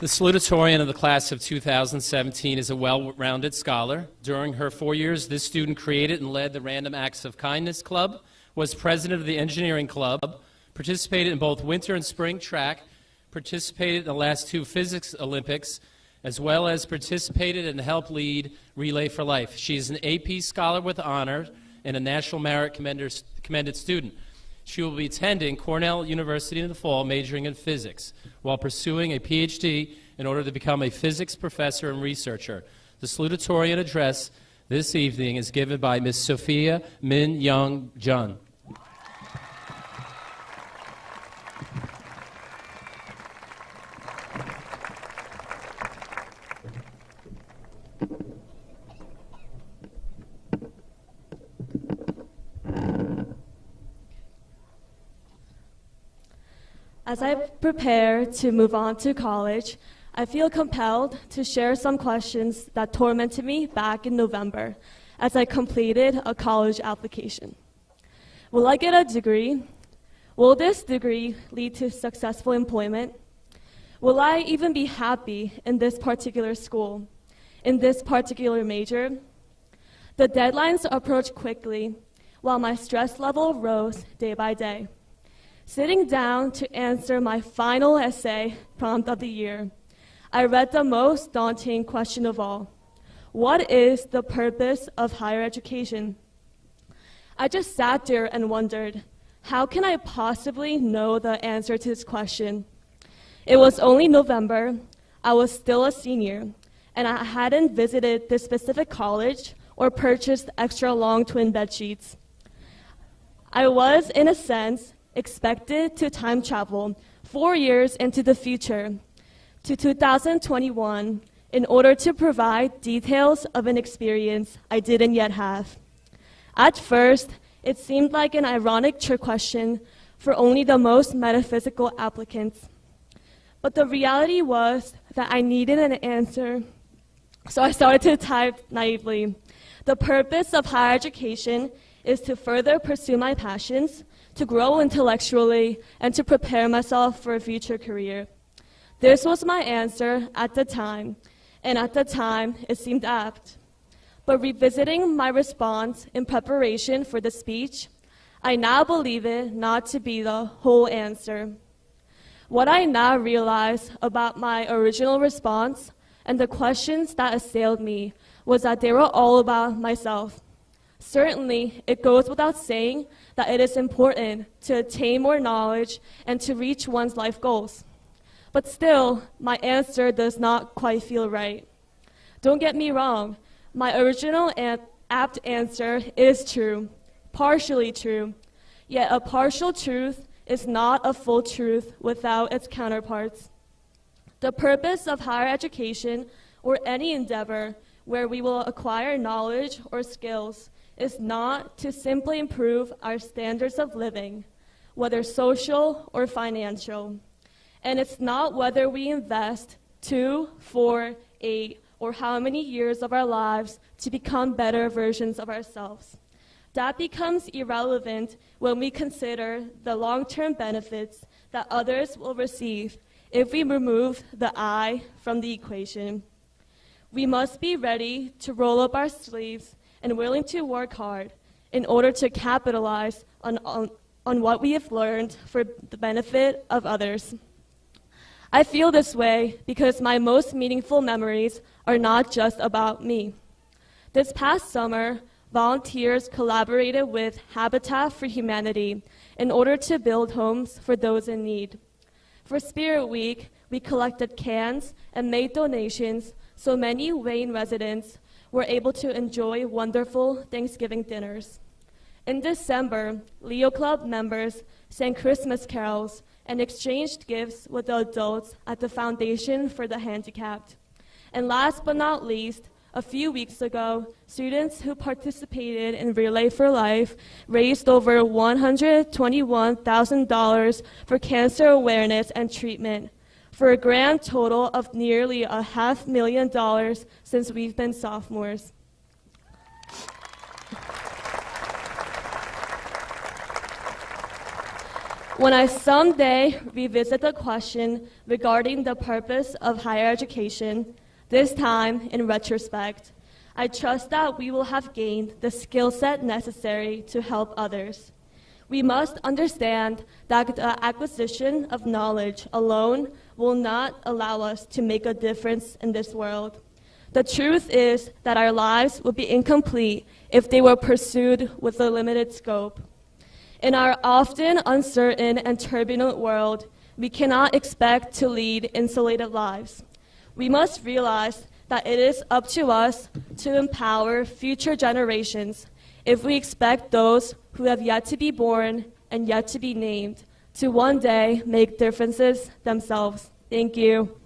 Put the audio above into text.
The salutatorian of the class of 2017 is a well-rounded scholar. During her 4 years, this student created and led the Random Acts of Kindness Club, was president of the Engineering Club, participated in both winter and spring track, participated in the last 2 Physics Olympics, as well as participated and helped lead Relay for Life. She is an AP Scholar with Honor and a National Merit Commended Student. She will be attending Cornell University in the fall, majoring in physics, while pursuing a PhD in order to become a physics professor and researcher. The salutatorian address this evening is given by Ms. Sophia Min Young Jun. As I prepare to move on to college, I feel compelled to share some questions that tormented me back in November as I completed a college application. Will I get a degree? Will this degree lead to successful employment? Will I even be happy in this particular school, in this particular major? The deadlines approached quickly, while my stress level rose day by day. Sitting down to answer my final essay prompt of the year, I read the most daunting question of all. What is the purpose of higher education? I just sat there and wondered, how can I possibly know the answer to this question? It was only November, I was still a senior, and I hadn't visited this specific college or purchased extra long twin bed sheets. I was, in a sense, expected to time travel 4 years into the future to 2021 in order to provide details of an experience I didn't yet have. At first, it seemed like an ironic trick question for only the most metaphysical applicants. But the reality was that I needed an answer, so I started to type naively. The purpose of higher education is to further pursue my passions, to grow intellectually, and to prepare myself for a future career. This was my answer at the time, and at the time it seemed apt. But revisiting my response in preparation for the speech, I now believe it not to be the whole answer. What I now realize about my original response and the questions that assailed me was that they were all about myself. Certainly, it goes without saying that it is important to attain more knowledge and to reach one's life goals. But still, my answer does not quite feel right. Don't get me wrong, my original and apt answer is true, partially true, yet a partial truth is not a full truth without its counterparts. The purpose of higher education, or any endeavor where we will acquire knowledge or skills, is not to simply improve our standards of living, whether social or financial. And it's not whether we invest 2, 4, 8, or how many years of our lives to become better versions of ourselves. That becomes irrelevant when we consider the long-term benefits that others will receive if we remove the I from the equation. We must be ready to roll up our sleeves and willing to work hard in order to capitalize on what we have learned for the benefit of others. I feel this way because my most meaningful memories are not just about me. This past summer, volunteers collaborated with Habitat for Humanity in order to build homes for those in need. For Spirit Week, we collected cans and made donations so many Wayne residents were able to enjoy wonderful Thanksgiving dinners. In December, Leo Club members sang Christmas carols and exchanged gifts with the adults at the Foundation for the Handicapped. And last but not least, a few weeks ago, students who participated in Relay for Life raised over $121,000 for cancer awareness and treatment, for a grand total of nearly $500,000 since we've been sophomores. When I someday revisit the question regarding the purpose of higher education, this time in retrospect, I trust that we will have gained the skill set necessary to help others. We must understand that the acquisition of knowledge alone will not allow us to make a difference in this world. The truth is that our lives would be incomplete if they were pursued with a limited scope. In our often uncertain and turbulent world, we cannot expect to lead insulated lives. We must realize that it is up to us to empower future generations if we expect those who have yet to be born and yet to be named to one day make differences themselves. Thank you.